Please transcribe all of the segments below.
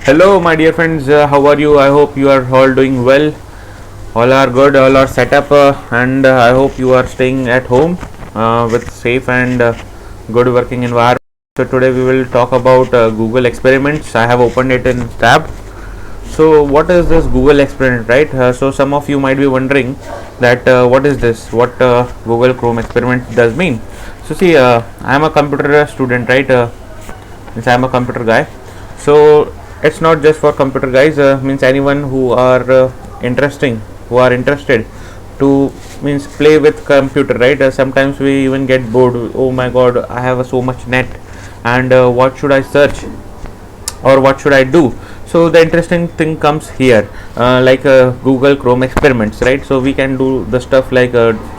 Hello, my dear friends. How are you? I hope you are all doing well. All are good. All are set up, and I hope you are staying at home with safe and good working environment. So today we will talk about Google experiments. I have opened it in tab. So what is this Google experiment, right? So some of you might be wondering that what is this? What Google Chrome experiment does mean? So see, I am a computer student, right? Means I am a computer guy. So it's not just for computer guys. Means anyone who are who are interested to means play with computer, right? Sometimes we even get bored. Oh my God, I have so much net, and what should I search? Or what should I do? So the interesting thing comes here, like Google Chrome experiments, right? So we can do the stuff like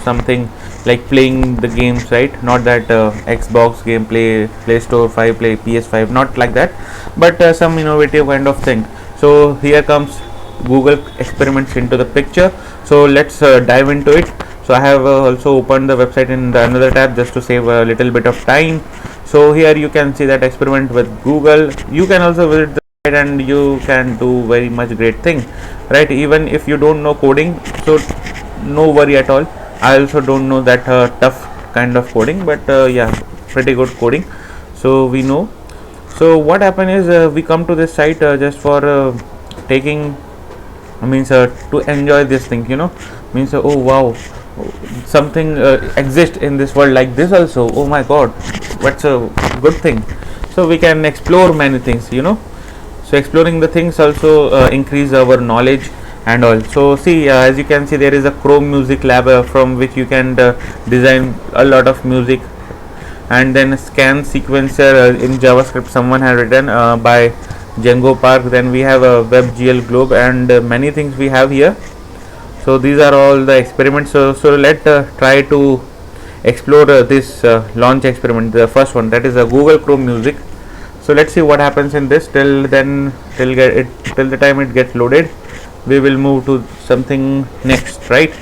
something like playing the games, right? Not that Xbox gameplay, Play Store 5, play PS5, not like that, but some innovative kind of thing. So here comes Google experiments into the picture. So let's dive into it. So I have also opened the website in the another tab just to save a little bit of time. So here you can see that experiment with Google. You can also visit the site and you can do very much great thing, right? Even if you don't know coding, so no worry at all. I also don't know that tough kind of coding, but yeah, pretty good coding. So we know. So what happened is we come to this site just for taking means to enjoy this thing, means oh wow, something exists in this world like this also. Oh my God, what's a good thing. So we can explore many things, so exploring the things also increase our knowledge and all. So see, as you can see, there is a Chrome Music Lab from which you can design a lot of music, and then scan sequencer in JavaScript someone had written by Django Park. Then we have a WebGL Globe and many things we have here. So these are all the experiments. So let try to explore this launch experiment, the first one, that is a Google Chrome Music. So let's see what happens in this. Till then, till the time it gets loaded, we will move to something next, right?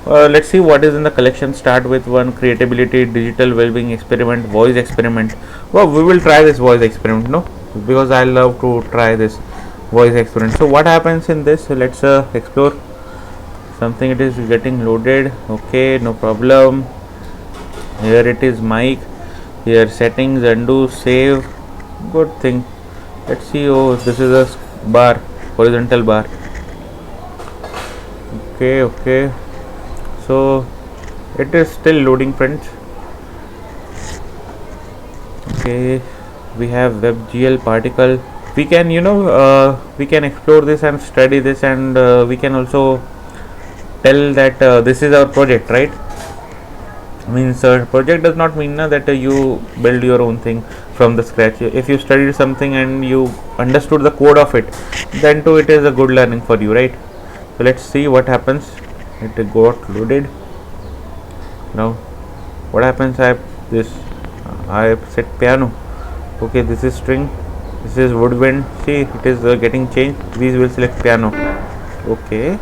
Let's see what is in the collection. Start with one: creatability, digital well-being experiment, voice experiment. Well, we will try this voice experiment, no, because I love to try this voice experiment. So what happens in this? So let's explore something. It is getting loaded. Okay, no problem. Here it is mic. Here settings, undo, save. Good thing. Let's see. Oh, this is a bar, horizontal bar. Okay. So it is still loading, friends. Okay, we have WebGL particle. We can we can explore this and study this, and we can also tell that this is our project, right? Means project does not mean that you build your own thing from the scratch. If you studied something and you understood the code of it, then too it is a good learning for you, right? So let's see what happens. It got loaded. Now what happens? I set piano. Okay, this is string, this is woodwind. See, it is getting changed. We will select piano. Okay.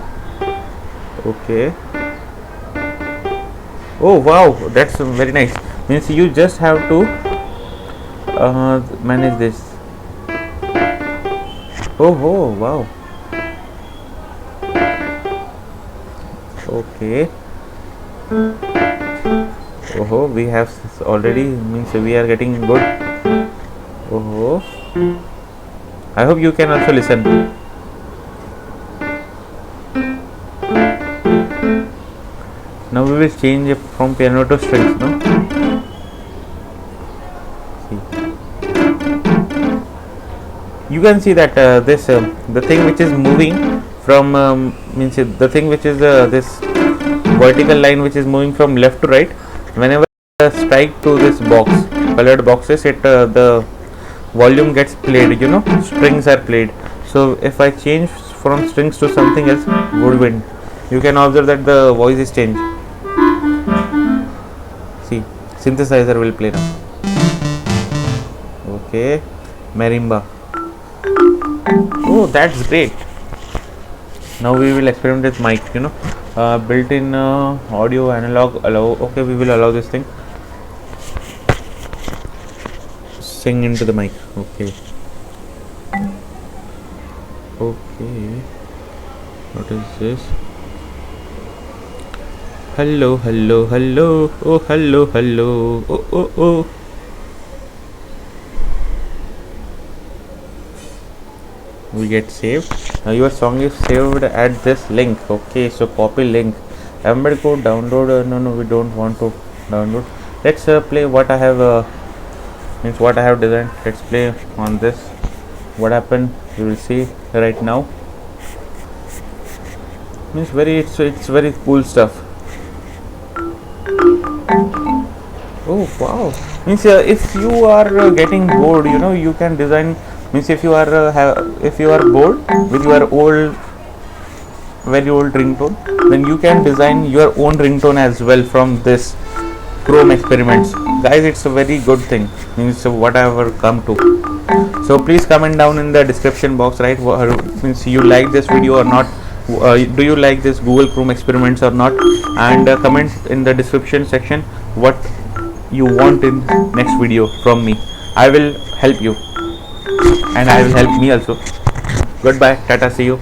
Oh wow, that's very nice. Means you just have to manage this. Oh wow. Okay. Oh, we have already, means we are getting good. Oh, I hope you can also listen. Now we will change from piano to strings, no? See. You can see that this the thing which is moving from means the thing which is this vertical line which is moving from left to right. Whenever strike to this box, colored boxes, it the volume gets played. Strings are played. So if I change from strings to something else, woodwind, you can observe that the voice is changed. See, synthesizer will play now. Okay, marimba. Oh, that's great. Now we will experiment with mic. Built-in audio analog allow. Okay, we will allow this thing. Sing into the mic. Okay. Okay, what is this? Hello, hello, hello. Oh, hello, hello. Oh, oh, oh. We get saved. Your song is saved at this link. Okay, so copy link. Everybody go download. No, we don't want to download. Let's play what I have. Means what I have designed. Let's play on this. What happened? You will see right now. Means it's very cool stuff. Oh wow! Means if you are getting bored, you can design. Means if you are if you are bored with your very old ringtone, then you can design your own ringtone as well from this Chrome experiments. Guys, it's a very good thing. Means whatever come to. So please comment down in the description box, right? Means you like this video or not? Do you like this Google Chrome experiments or not? And comment in the description section what you want in next video from me. I will help you and I will help me also. Goodbye, tata, see you.